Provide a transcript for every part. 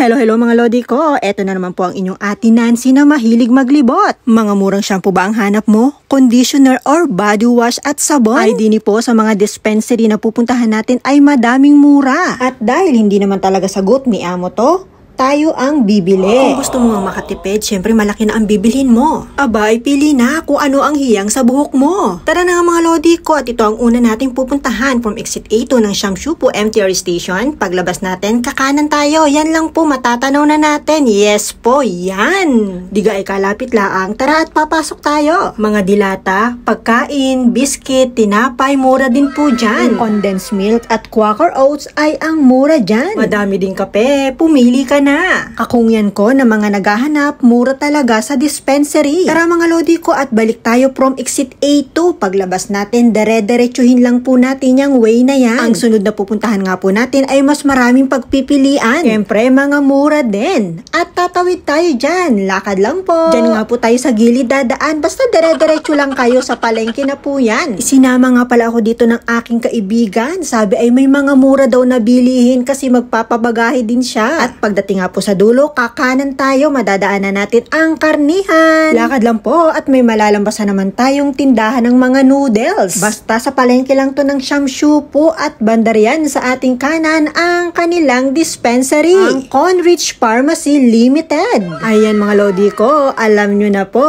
Hello mga lodi ko. Eto na naman po ang inyong ate Nancy na mahilig maglibot. Mga murang shampoo ba ang hanap mo? Conditioner or body wash at sabon? Ay dini po sa mga dispensary na pupuntahan natin ay madaming mura. At dahil hindi naman talaga sagot ni amo to, tayo ang bibili. Kung gusto mo makatipid, syempre malaki na ang bibilhin mo. Aba, pili na kung ano ang hiyang sa buhok mo. Tara na nga mga lodi ko at ito ang una nating pupuntahan from exit A2 ng Shamshupo MTR Station. Paglabas natin, kakanan tayo. Yan lang po, matatanaw na natin. Yes po, yan. Diga ay kalapit laang. Tara at papasok tayo. Mga dilata, pagkain, biscuit, tinapay, mura din po dyan. Condensed milk at Quaker Oats ay ang mura dyan. Madami din kape, pumili ka na. Kakungyan ko na mga naghahanap, mura talaga sa dispensary. Tara mga lodi ko at balik tayo from exit A2. Paglabas natin, dire-diretsuhin lang po natin yung way na yan. Ang sunod na pupuntahan nga po natin ay mas maraming pagpipilian. Siyempre, mga mura din. At tatawid tayo dyan. Lakad lang po. Dyan nga po tayo sa gilid dadaan. Basta dire-diretso lang kayo sa palengke na po yan. Isinama nga pala ako dito ng aking kaibigan. Sabi ay may mga mura daw na bilihin kasi magpapabagahe din siya. At pagdating nga po sa dulo, kakanan tayo, madadaanan natin ang karnihan. Lakad lang po at may malalambasan naman tayong tindahan ng mga noodles. Basta sa palengke lang to ng Shamshupo at bandarian sa ating kanan ang kanilang dispensary. Ang Conrich Pharmacy Limited. Ayan mga lodi ko, alam nyo na po.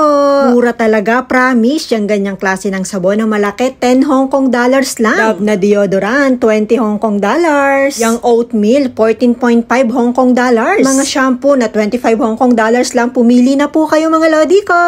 Mura talaga, promise. Yung ganyang klase ng sabon na malaki, 10 Hong Kong dollars lang. Dove na deodorant, 20 Hong Kong dollars. Yung oatmeal, 14.5 Hong Kong dollars. Mga shampoo na 25 Hong Kong dollars lang. Pumili na po kayo mga lodi ko.